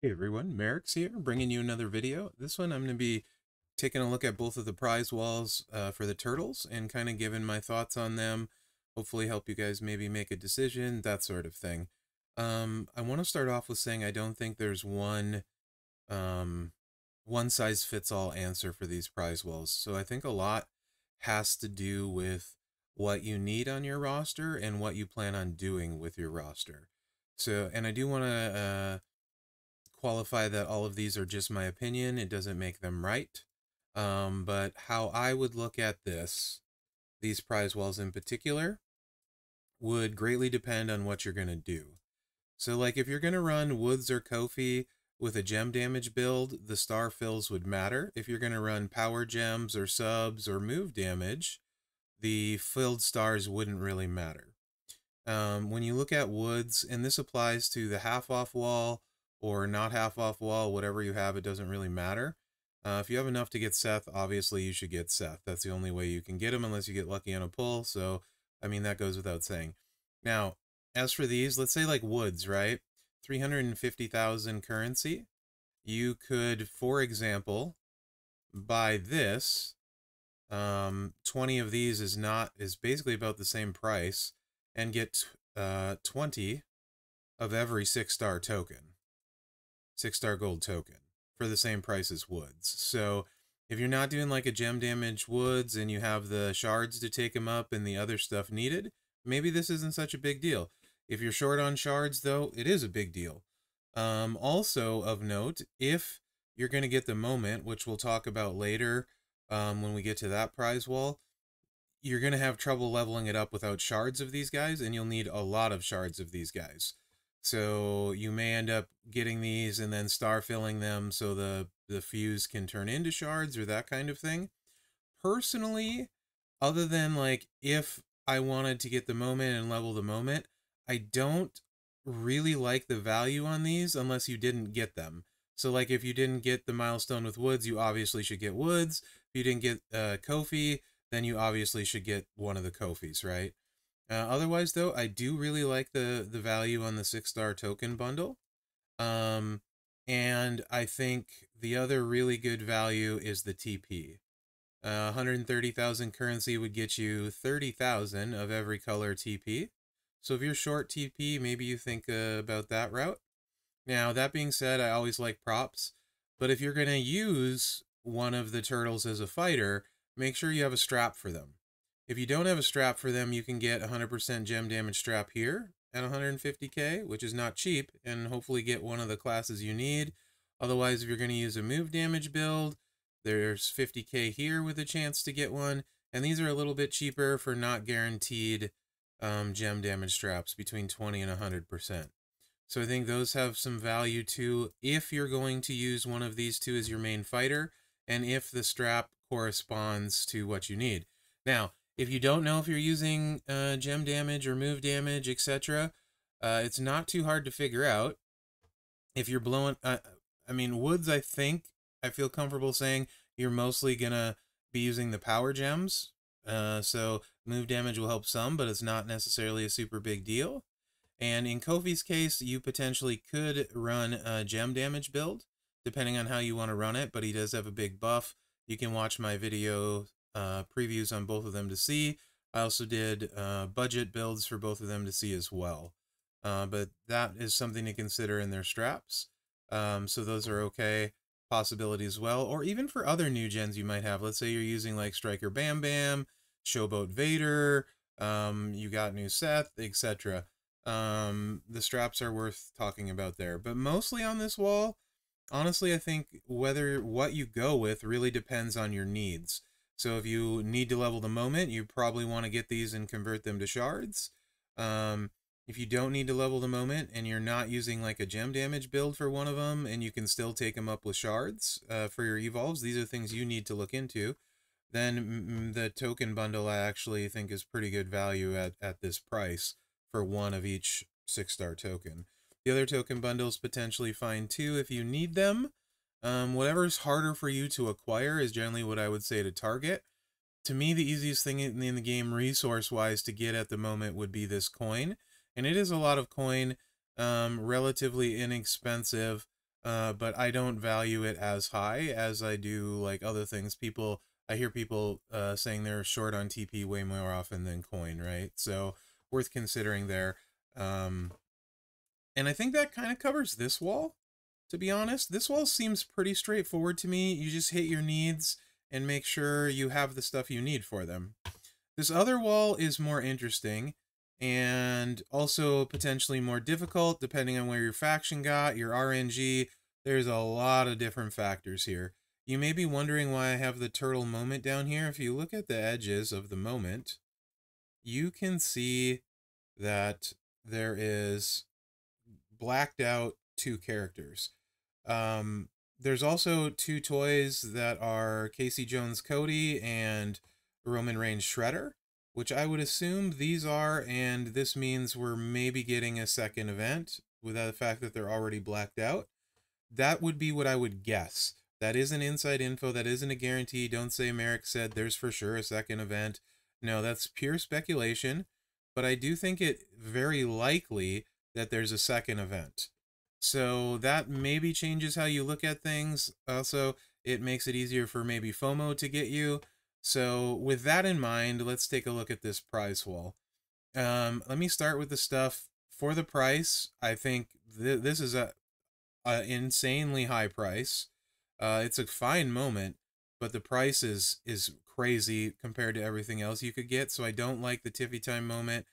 Hey everyone, Mherex here, bringing you another video. This one I'm going to be taking a look at both of the prize walls for the turtles and kind of giving my thoughts on them. Hopefully help you guys maybe make a decision, that sort of thing. I want to start off with saying I don't think there's one size fits all answer for these prize walls. So I think a lot has to do with what you need on your roster and what you plan on doing with your roster. So, and I do want to qualify that all of these are just my opinion. It doesn't make them right. But how I would look at these prize walls in particular, would greatly depend on what you're going to do. So like if you're going to run Woods or Kofi with a gem damage build, the star fills would matter. If you're going to run power gems or subs or move damage, the filled stars wouldn't really matter. When you look at Woods, and this applies to the half off wall or not half off wall, whatever you have, it doesn't really matter. If you have enough to get Seth, obviously you should get Seth. That's the only way you can get him unless you get lucky on a pull. So, I mean, that goes without saying. Now, as for these, let's say like Woods, right? 350,000 currency. You could, for example, buy this. 20 of these is basically about the same price, and get 20 of every 6-star token. 6-star gold token for the same price as Woods. So if you're not doing like a gem damage Woods and you have the shards to take them up and the other stuff needed, maybe this isn't such a big deal. If you're short on shards though, it is a big deal. Also of note, if you're going to get the moment, which we'll talk about later when we get to that prize wall, you're going to have trouble leveling it up without shards of these guys, and you'll need a lot of shards of these guys. So you may end up getting these and then star filling them so the fuse can turn into shards or that kind of thing. Personally, other than like if I wanted to get the moment and level the moment, I don't really like the value on these unless you didn't get them. So like if you didn't get the milestone with Woods, you obviously should get Woods. If you didn't get Kofi, then you obviously should get one of the Kofis, right? Otherwise, though, I do really like the value on the 6-star token bundle. And I think the other really good value is the TP. 130,000 currency would get you 30,000 of every color TP. So if you're short TP, maybe you think about that route. Now, that being said, I always like props. But if you're going to use one of the turtles as a fighter, make sure you have a strap for them. If you don't have a strap for them, you can get 100% gem damage strap here at 150k, which is not cheap, and hopefully get one of the classes you need. Otherwise, if you're going to use a move damage build, there's 50k here with a chance to get one, and these are a little bit cheaper for not guaranteed gem damage straps, between 20 and 100%. So I think those have some value too if you're going to use one of these two as your main fighter, and if the strap corresponds to what you need. Now, if you don't know if you're using gem damage or move damage, etc., it's not too hard to figure out. If you're blowing, I mean, Woods, I feel comfortable saying you're mostly going to be using the power gems. So move damage will help some, but it's not necessarily a super big deal. And in Kofi's case, you potentially could run a gem damage build, depending on how you want to run it, but he does have a big buff. You can watch my video previews on both of them to see. I also did budget builds for both of them to see as well. But that is something to consider in their straps. So those are okay possibilities as well. Or even for other new gens you might have. Let's say you're using like Striker Bam Bam, Showboat Vader, you got new Seth, etc. The straps are worth talking about there. But mostly on this wall, honestly, I think what you go with really depends on your needs. So if you need to level the moment, you probably want to get these and convert them to shards. If you don't need to level the moment and you're not using like a gem damage build for one of them, and you can still take them up with shards for your evolves, these are things you need to look into. Then the token bundle I actually think is pretty good value at this price for one of each 6-star token. The other token bundles potentially fine too if you need them. Whatever's harder for you to acquire is generally what I would say to target. To me, the easiest thing in the game resource-wise to get at the moment would be this coin. And it is a lot of coin, relatively inexpensive. but I don't value it as high as I do like other things. I hear people saying they're short on TP way more often than coin, right? So worth considering there. Um, and I think that kind of covers this wall, to be honest. This wall seems pretty straightforward to me. You just hit your needs and make sure you have the stuff you need for them. This other wall is more interesting and also potentially more difficult depending on where your faction got, your RNG. There's a lot of different factors here. You may be wondering why I have the turtle moment down here. If you look at the edges of the moment, you can see that there is blacked out 2 characters. There's also 2 toys that are Casey Jones Cody and Roman Reigns Shredder, which I would assume these are, and this means we're maybe getting a second event without the fact that they're already blacked out. That would be what I would guess. That isn't inside info. That isn't a guarantee. Don't say Mherex said there's for sure a second event. No, that's pure speculation. But I do think it very likely that there's a second event. So that maybe changes how you look at things. Also, it makes it easier for maybe FOMO to get you. So with that in mind, let's take a look at this prize wall. Let me start with the stuff for the price. I think this is a insanely high price. It's a fine moment, but the price is crazy compared to everything else you could get. So I don't like the Tiffy time moment.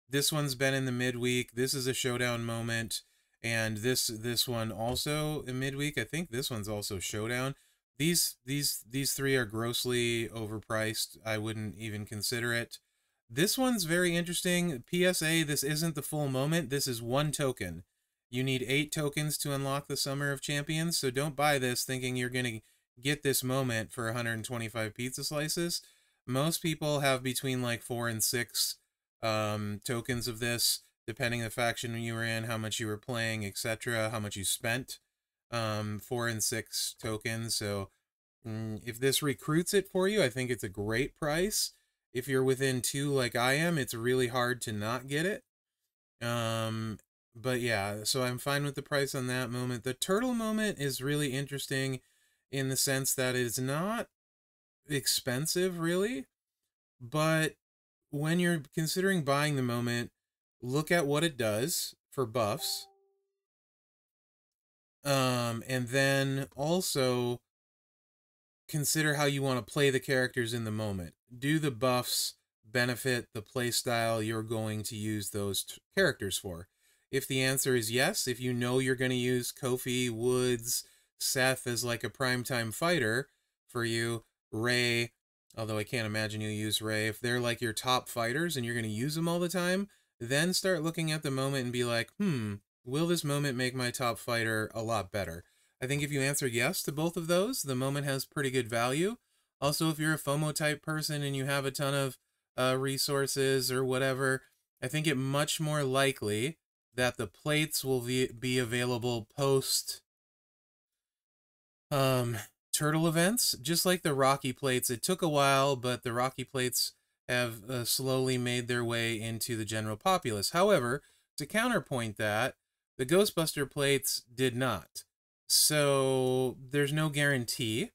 This one's been in the midweek. This is a showdown moment, and this one also in midweek. I think this one's also showdown. These 3 are grossly overpriced. I wouldn't even consider it. This one's very interesting. PSA, this isn't the full moment. This is 1 token. You need 8 tokens to unlock the Summer of Champions, so don't buy this thinking you're going to get this moment for 125 pizza slices. Most people have between like 4 and 6 tokens of this, depending on the faction you were in, how much you were playing, etc., how much you spent. 4 and 6 tokens, so if this recruits it for you, I think it's a great price. If you're within 2 like I am, it's really hard to not get it. But yeah, so I'm fine with the price on that moment. The turtle moment is really interesting in the sense that it's not expensive, really. But when you're considering buying the moment, look at what it does for buffs. And then also consider how you want to play the characters in the moment. Do the buffs benefit the playstyle you're going to use those characters for? If the answer is yes, if you know you're going to use Kofi, Woods, Seth as like a primetime fighter for you, Ray, although I can't imagine you use Ray, if they're like your top fighters and you're going to use them all the time, then start looking at the moment and be like, will this moment make my top fighter a lot better? I think if you answer yes to both of those, the moment has pretty good value. Also, if you're a FOMO type person and you have a ton of resources or whatever, I think it much more likely that the plates will be available post turtle events, just like the Rocky plates. It took a while, but the Rocky plates have slowly made their way into the general populace. However, to counterpoint that, the Ghostbuster plates did not. So there's no guarantee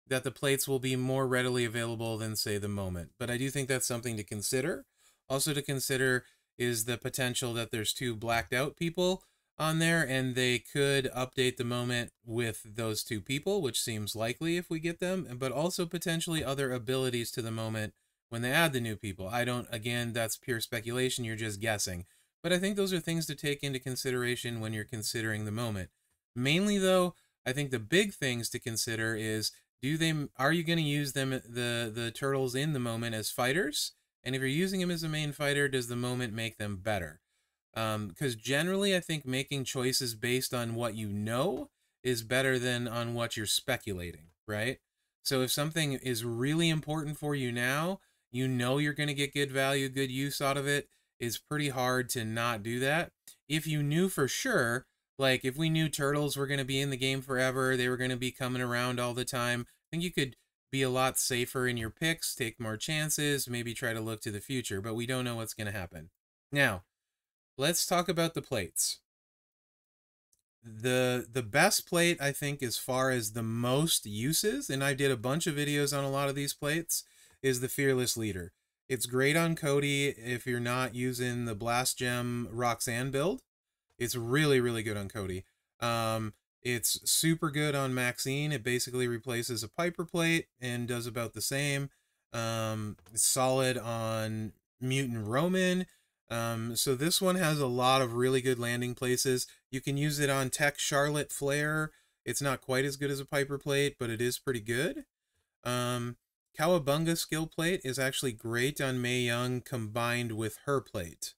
that the plates will be more readily available than, say, the moment. But I do think that's something to consider. Also to consider is the potential that there's 2 blacked out people on there, and they could update the moment with those 2 people, which seems likely if we get them, but also potentially other abilities to the moment when they add the new people. Again, that's pure speculation, you're just guessing. But I think those are things to take into consideration when you're considering the moment. Mainly, though, I think the big things to consider is, are you going to use them, the turtles in the moment as fighters? And if you're using them as a main fighter, does the moment make them better? Because generally, I think making choices based on what you know is better than on what you're speculating, right? So if something is really important for you now, you know you're going to get good value, good use out of it, it's pretty hard to not do that. If you knew for sure, like if we knew turtles were going to be in the game forever, they were going to be coming around all the time, I think you could be a lot safer in your picks, take more chances, maybe try to look to the future, but we don't know what's going to happen. Now, let's talk about the plates. The best plate, I think, as far as the most uses, and I did a bunch of videos on a lot of these plates, is the Fearless Leader. It's great on Cody if you're not using the Blast Gem Roxanne build. It's really, really good on Cody. It's super good on Maxine. It basically replaces a Piper plate and does about the same. It's solid on Mutant Roman. So this one has a lot of really good landing places. You can use it on Tech Charlotte Flare. It's not quite as good as a Piper plate, but it is pretty good. Cowabunga skill plate is actually great on Mae Young combined with her plate.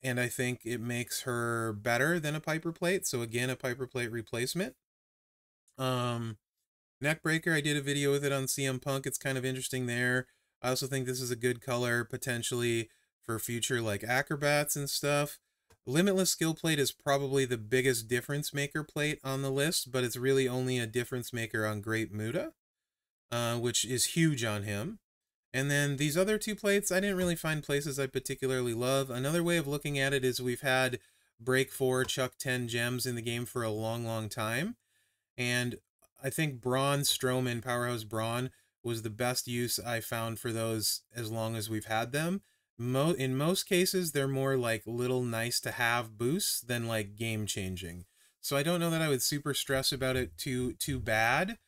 And I think it makes her better than a Piper plate. So again, a Piper plate replacement. Neckbreaker, I did a video with it on CM Punk. It's kind of interesting there. I also think this is a good color potentially for future like acrobats and stuff. Limitless skill plate is probably the biggest difference maker plate on the list, but it's really only a difference maker on Great Muta, which is huge on him. And then these other two plates, I didn't really find places I particularly love. Another way of looking at it is we've had Break 4, Chuck 10 gems in the game for a long, long time. And I think Braun Strowman, Powerhouse Braun, was the best use I found for those as long as we've had them. In most cases, they're more like little nice to have boosts than like game changing. So I don't know that I would super stress about it too bad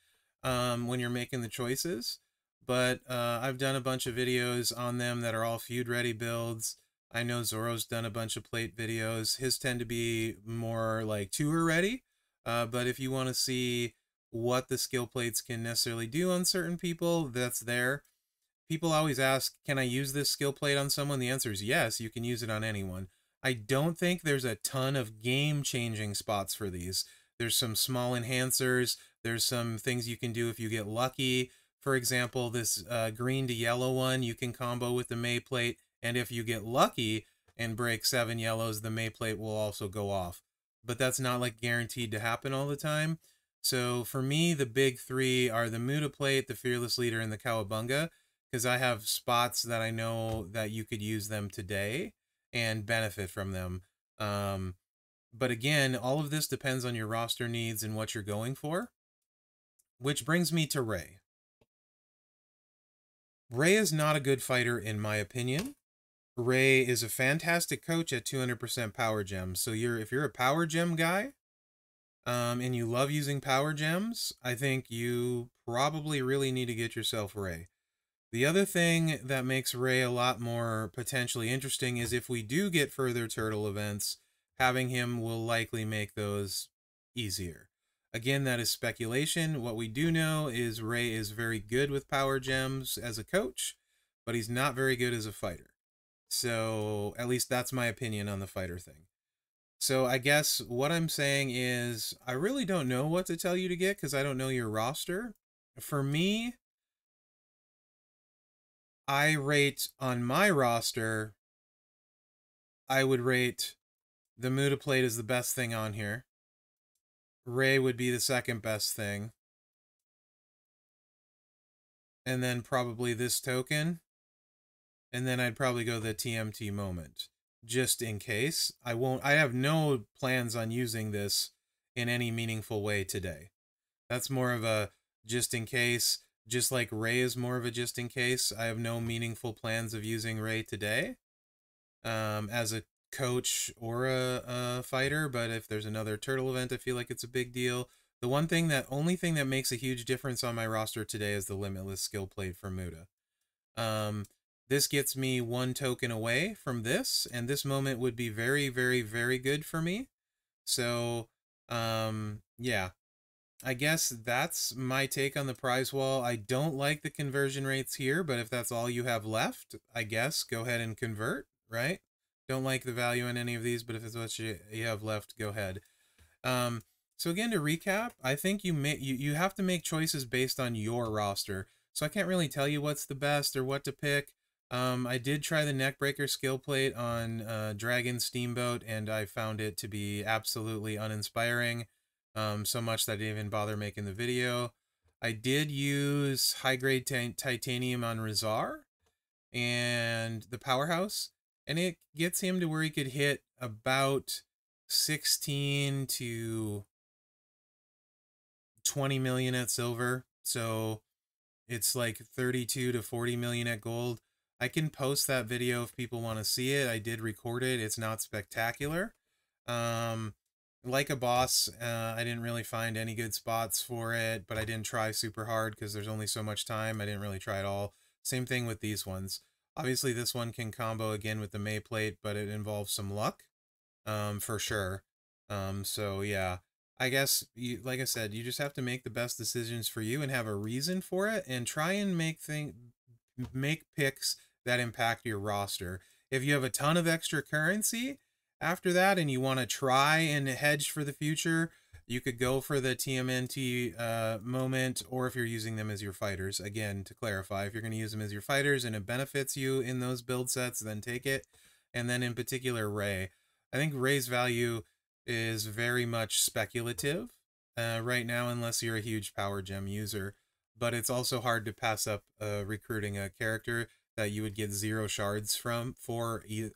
when you're making the choices. But I've done a bunch of videos on them that are all feud ready builds. I know Zoro's done a bunch of plate videos. His tend to be more like tour ready. But if you want to see what the skill plates can necessarily do on certain people, that's there. People always ask, can I use this skill plate on someone? The answer is yes, you can use it on anyone. I don't think there's a ton of game-changing spots for these. There's some small enhancers. There's some things you can do if you get lucky. For example, this green to yellow one, you can combo with the May plate, and if you get lucky and break 7 yellows, the May plate will also go off. But that's not like guaranteed to happen all the time. So for me, the big three are the Muta plate, the Fearless Leader, and the Cowabunga, because I have spots that I know that you could use them today and benefit from them. But again, all of this depends on your roster needs and what you're going for. Which brings me to Ray. Ray is not a good fighter in my opinion. Ray is a fantastic coach at 200% power gems. So if you're a power gem guy, and you love using power gems, I think you probably really need to get yourself Ray. The other thing that makes Ray a lot more potentially interesting is if we do get further turtle events, having him will likely make those easier. Again, that is speculation. What we do know is Ray is very good with power gems as a coach, but he's not very good as a fighter. So at least that's my opinion on the fighter thing. So I guess what I'm saying is I really don't know what to tell you to get because I don't know your roster. For me, I rate on my roster, I would rate the Muta plate as the best thing on here. Ray would be the second best thing. And then probably this token. And then I'd probably go the TMT moment. Just in case. I have no plans on using this in any meaningful way today. That's more of a just in case. Just like Ray is more of a just in case. I have no meaningful plans of using Ray today. As a coach or a fighter, but if there's another turtle event, I feel like it's a big deal. The only thing that makes a huge difference on my roster today is the limitless skill plate for Muta. This gets me 1 token away from this, and this moment would be very, very, very good for me. So, yeah. I guess that's my take on the Prizewall. I don't like the conversion rates here, but if that's all you have left, I guess go ahead and convert, right? Don't like the value in any of these, but if it's what you have left, go ahead. So again, to recap, I think you have to make choices based on your roster. So I can't really tell you what's the best or what to pick. I did try the Neckbreaker skill plate on Dragon Steamboat, and I found it to be absolutely uninspiring. So much that I didn't even bother making the video. I did use high-grade titanium on Rizar and the Powerhouse, and it gets him to where he could hit about 16 to 20 million at silver. So it's like 32 to 40 million at gold. I can post that video if people want to see it. I did record it. It's not spectacular. Um, like a boss, I didn't really find any good spots for it, but I didn't try super hard because there's only so much time. I didn't really try at all. Same thing with these ones. Obviously, this one can combo again with the May plate, but it involves some luck, for sure. So yeah, I guess like I said, you just have to make the best decisions for you and have a reason for it, and try and make picks that impact your roster. If you have a ton of extra currency after that and you want to try and hedge for the future, you could go for the TMNT moment, or if you're using them as your fighters. Again, to clarify, if you're going to use them as your fighters and it benefits you in those build sets, then take it. And then in particular, Ray. I think Ray's value is very much speculative right now, unless you're a huge power gem user. But it's also hard to pass up recruiting a character that you would get 0 shards from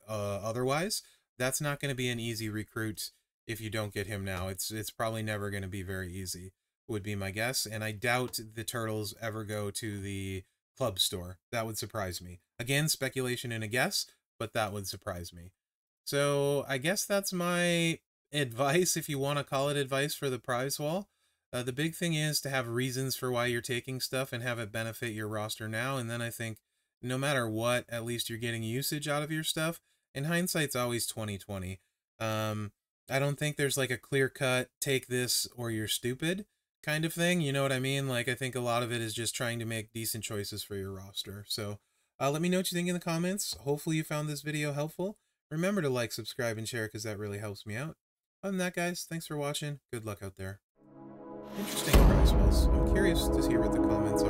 otherwise. That's not going to be an easy recruit if you don't get him now. It's probably never going to be very easy, would be my guess. And I doubt the turtles ever go to the club store. That would surprise me. Again, speculation and a guess, but that would surprise me. So I guess that's my advice, if you want to call it advice, for the Prizewall. The big thing is to have reasons for why you're taking stuff and have it benefit your roster now. And then I think no matter what, at least you're getting usage out of your stuff. And hindsight's always 20/20. I don't think there's like a clear cut, take this or you're stupid kind of thing. You know what I mean? Like, I think a lot of it is just trying to make decent choices for your roster. So let me know what you think in the comments. Hopefully you found this video helpful. Remember to like, subscribe, and share, because that really helps me out. Other than that, guys, thanks for watching. Good luck out there. Interesting prize walls. I'm curious to hear what the comments are.